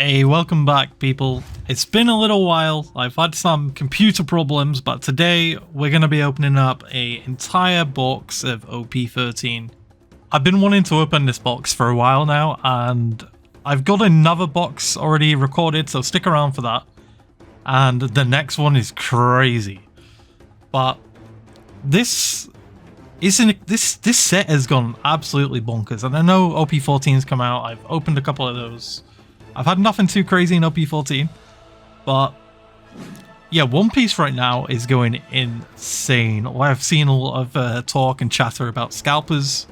Hey, welcome back, people. It's been a little while. I've had some computer problems, but today we're going to be opening up an entire box of OP-13. I've been wanting to open this box for a while now, and I've got another box already recorded, so stick around for that. And the next one is crazy. But this set has gone absolutely bonkers, and I know OP-14's come out. I've opened a couple of those. I've had nothing too crazy in OP-14, but yeah, One Piece right now is going insane. I've seen a lot of talk and chatter about scalpers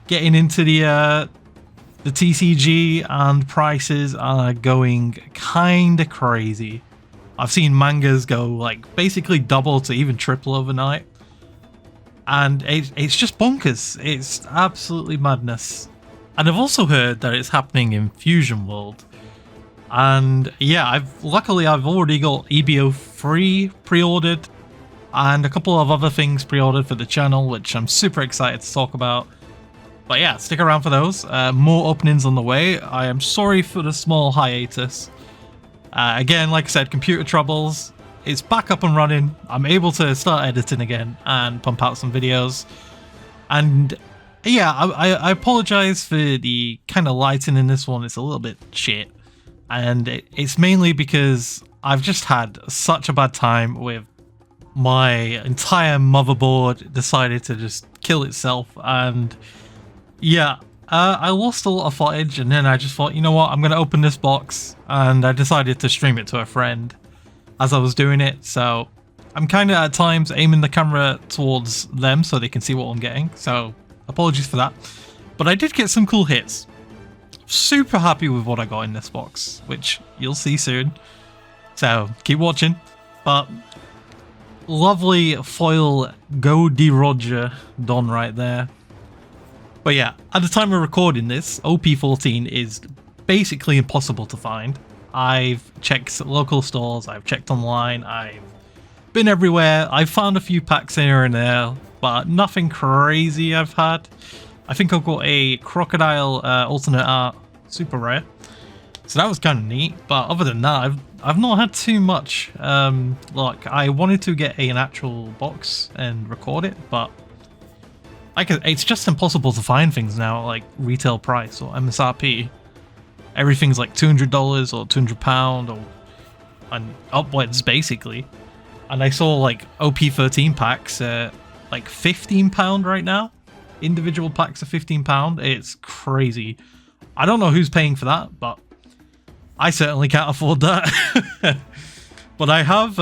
getting into the TCG, and prices are going kind of crazy. I've seen mangas go like basically double to even triple overnight, and it's just bonkers. It's absolutely madness. And I've also heard that it's happening in Fusion World. And yeah, luckily I've already got EBO3 pre-ordered and a couple of other things pre-ordered for the channel, which I'm super excited to talk about. But yeah, stick around for those. More openings on the way. I am sorry for the small hiatus. Again, like I said, computer troubles. It's back up and running. I'm able to start editing again and pump out some videos. And yeah, I apologize for the kind of lighting in this one. It's a little bit shit. And it's mainly because I've just had such a bad time with my entire motherboard decided to just kill itself. And yeah, I lost a lot of footage, and then I just thought, you know what, I'm going to open this box, and I decided to stream it to a friend as I was doing it. So I'm kind of at times aiming the camera towards them so they can see what I'm getting. So apologies for that. But I did get some cool hits. Super happy with what I got in this box, which you'll see soon. So keep watching. But lovely foil Go D Roger done right there. But yeah, at the time of recording this, OP-14 is basically impossible to find. I've checked local stores, I've checked online, I've been everywhere. I've found a few packs here and there, but nothing crazy I've had. I think I've got a crocodile alternate art super rare, so that was kind of neat. But other than that, I've not had too much luck. I wanted to get an actual box and record it, but it's just impossible to find things now, like retail price or MSRP. Everything's like $200 or £200 or and upwards basically. And I saw like OP-13 packs like £15 right now. Individual packs are £15. It's crazy. I don't know who's paying for that, but I certainly can't afford that. But I have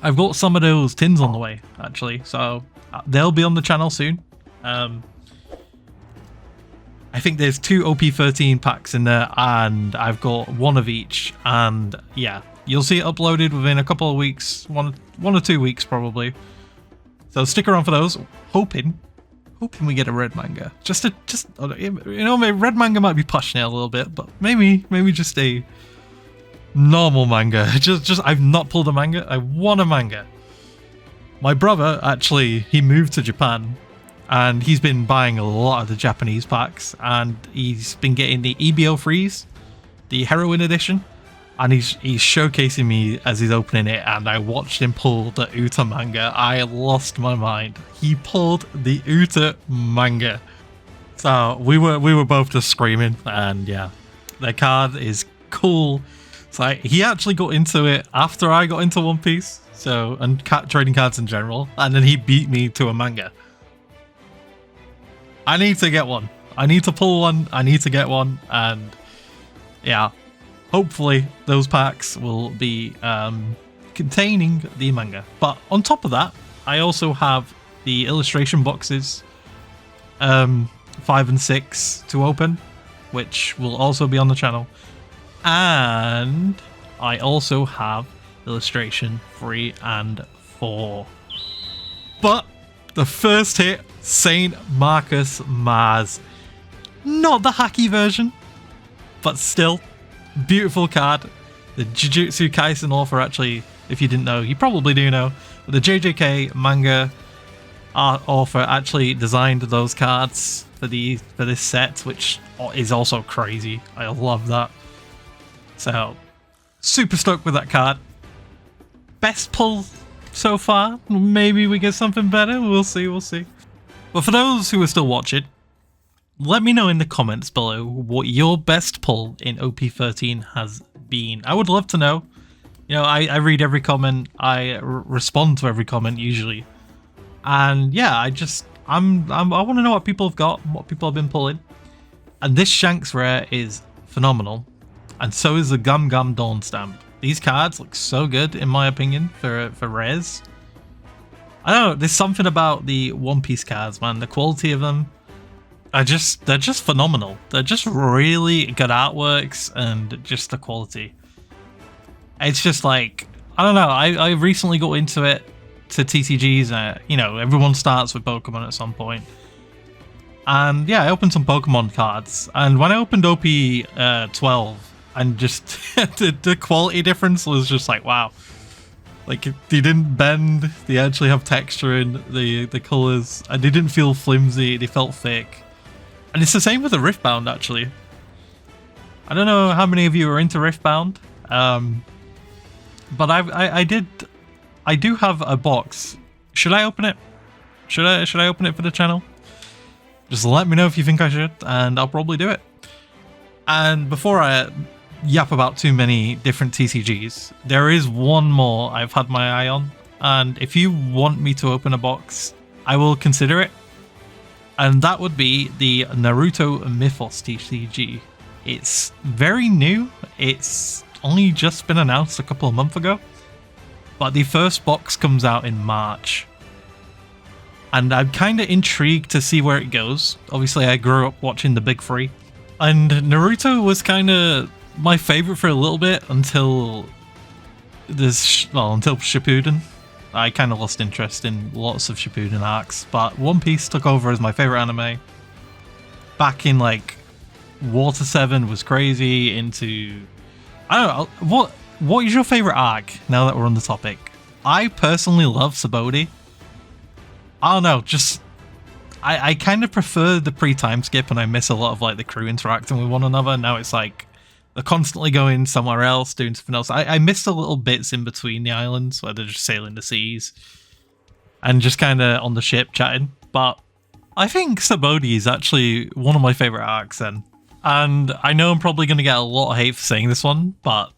I've got some of those tins on the way actually, so they'll be on the channel soon. I think there's 2 OP-13 packs in there, and I've got one of each, and yeah, you'll see it uploaded within a couple of weeks, one or 2 weeks probably. So stick around for those. Hoping we get a red manga. You know, maybe red manga might be pushing it a little bit, but maybe just a normal manga. Just I've not pulled a manga. I want a manga. My brother actually, he moved to Japan, and he's been buying a lot of the Japanese packs, and he's been getting the EBO3s, the Heroine edition, and he's showcasing me as he's opening it, and I watched him pull the Uta manga. I lost my mind. He pulled the Uta manga. So we were both just screaming, and yeah, the card is cool. So he actually got into it after I got into One Piece, so, and trading cards in general, and then he beat me to a manga. I need to get one. I need to pull one. I need to get one, and yeah. Hopefully those packs will be containing the manga. But on top of that, I also have the illustration boxes 5 and 6 to open, which will also be on the channel. And I also have illustration 3 and 4. But the first hit, Saint Marcus Mars. Not the hacky version, but still. Beautiful card. The Jujutsu Kaisen author, actually, if you didn't know, you probably do know, but the JJK manga author actually designed those cards for this set, which is also crazy. I love that. So, super stoked with that card. Best pull so far. Maybe we get something better. We'll see, we'll see. But for those who are still watching, let me know in the comments below what your best pull in OP-13 has been. I would love to know. You know, I read every comment. I respond to every comment usually. And yeah, I want to know what people have got, what people have been pulling. And this Shanks rare is phenomenal. And so is the Gum Gum Dawn Stamp. These cards look so good, in my opinion, for rares. I don't know, there's something about the One Piece cards, man. The quality of them they're just phenomenal. They're just really good artworks and just the quality. It's just like, I don't know, I recently got into it, to TCGs. You know, everyone starts with Pokemon at some point. And yeah, I opened some Pokemon cards. And when I opened OP-12, and just the quality difference was just like, wow. Like, they didn't bend, they actually have texture in the colours, and they didn't feel flimsy, they felt thick. And it's the same with the Riftbound, actually. I don't know how many of you are into Riftbound, but I do have a box. Should I open it? Should I open it for the channel? Just let me know if you think I should, and I'll probably do it. And before I yap about too many different TCGs, there is one more I've had my eye on, and if you want me to open a box, I will consider it. And that would be the Naruto Mythos TCG. It's very new. It's only just been announced a couple of months ago, but the first box comes out in March. And I'm kind of intrigued to see where it goes. Obviously, I grew up watching the Big Three, and Naruto was kind of my favorite for a little bit until until Shippuden. I kind of lost interest in lots of Shippuden arcs, but One Piece took over as my favorite anime. Back in like Water 7 was crazy, into I don't know, what is your favorite arc now that we're on the topic? I personally love Sabaody. I don't know, just I kind of prefer the pre-time skip, and I miss a lot of like the crew interacting with one another. Now it's like they're constantly going somewhere else, doing something else. I missed the little bits in between the islands where they're just sailing the seas and just kind of on the ship chatting. But I think Sabaody is actually one of my favorite arcs then. And I know I'm probably going to get a lot of hate for saying this one, but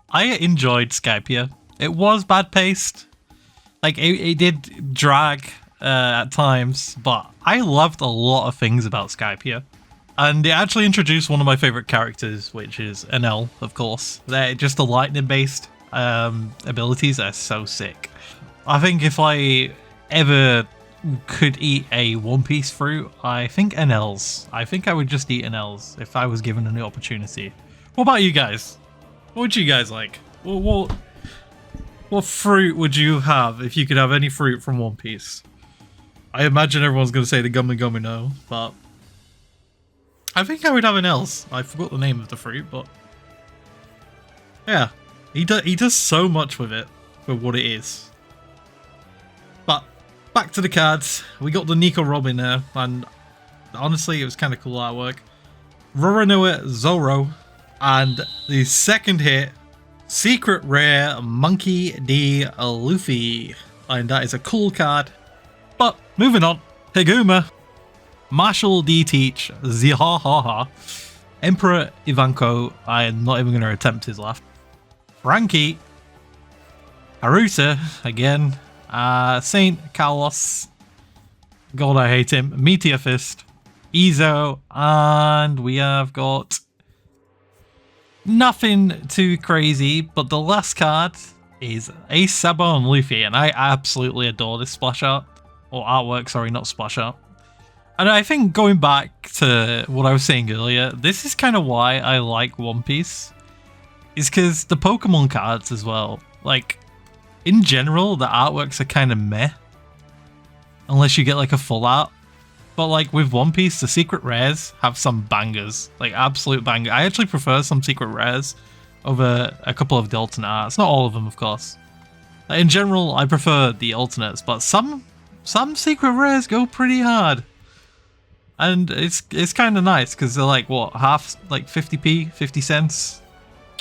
I enjoyed Skypiea. It was bad paced. Like, it did drag at times, but I loved a lot of things about Skypiea. And it actually introduced one of my favorite characters, which is Enel, of course. They're just the lightning-based abilities are so sick. I think if I ever could eat a One Piece fruit, I think Enel's. I think I would just eat Enel's if I was given an opportunity. What about you guys? What would you guys like? What fruit would you have if you could have any fruit from One Piece? I imagine everyone's going to say the Gummy Gummy no, but I think I would have an else. I forgot the name of the fruit, but yeah, he does so much with it for what it is. But back to the cards, we got the Nico Robin there, and honestly, it was kind of cool artwork. Roronoa Zoro, and the second hit, Secret Rare Monkey D. Luffy, and that is a cool card. But moving on, Higuma, Marshall D. Teach, Zihahaha, Emperor Ivanko, I am not even going to attempt his laugh, Frankie, Haruta, again, Saint Carlos, God I hate him, Meteor Fist, Izo, and we have got nothing too crazy, but the last card is Ace Sabo and Luffy, and I absolutely adore this splash art, or artwork, sorry, not splash art. And I think going back to what I was saying earlier, this is kind of why I like One Piece, is because the Pokemon cards as well, like, in general, the artworks are kind of meh, unless you get like a full art. But like with One Piece, the secret rares have some bangers, like absolute bangers. I actually prefer some secret rares over a couple of the alternate arts. Not all of them, of course. In general, I prefer the alternates, but some secret rares go pretty hard. And it's kind of nice because they're like, what, half, like 50p, 50 cents?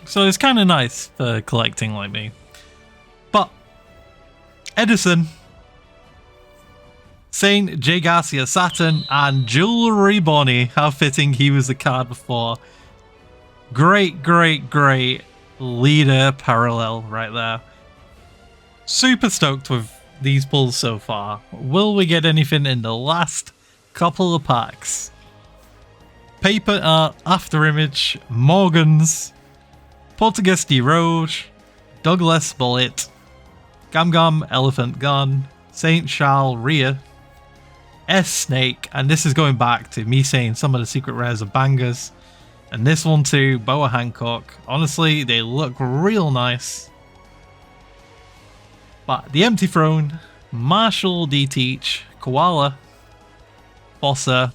So it's kind of nice for collecting like me. But Edison, Saint, J. Garcia, Saturn, and Jewelry Bonnie. How fitting he was the card before. Great, great, great leader parallel right there. Super stoked with these pulls so far. Will we get anything in the last couple of packs? Paper Art, After Image, Morgans, Portuguese de Roche, Douglas Bullet, Gam Gam Elephant Gun, Saint Charles Rhea, S Snake, and this is going back to me saying some of the secret rares are bangers. And this one too, Boa Hancock. Honestly, they look real nice. But the Empty Throne, Marshall D. Teach, Koala, Bossa,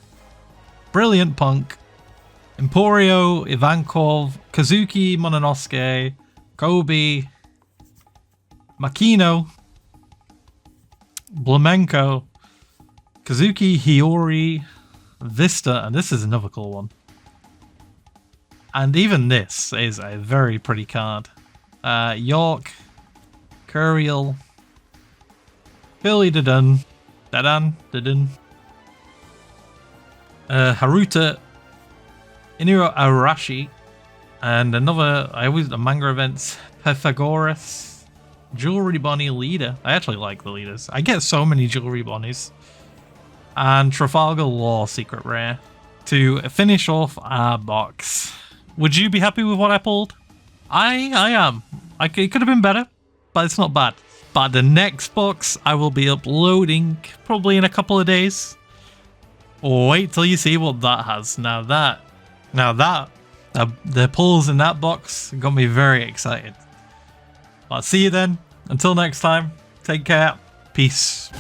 Brilliant Punk, Emporio Ivankov, Kazuki Mononosuke, Kobe, Makino, Blamenko, Kazuki Hiyori, Vista, and this is another cool one. And even this is a very pretty card. York, Curiel, Billy Dadan, Haruta, Iniro Arashi, and another, the manga events, Pythagoras, Jewelry Bonnie leader. I actually like the leaders. I get so many Jewelry Bonnies. And Trafalgar Law secret rare to finish off our box. Would you be happy with what I pulled? I am. It could have been better, but it's not bad. But the next box I will be uploading probably in a couple of days. Wait till you see what that has. Now that, the pulls in that box got me very excited. But see you then. Until next time, take care. Peace.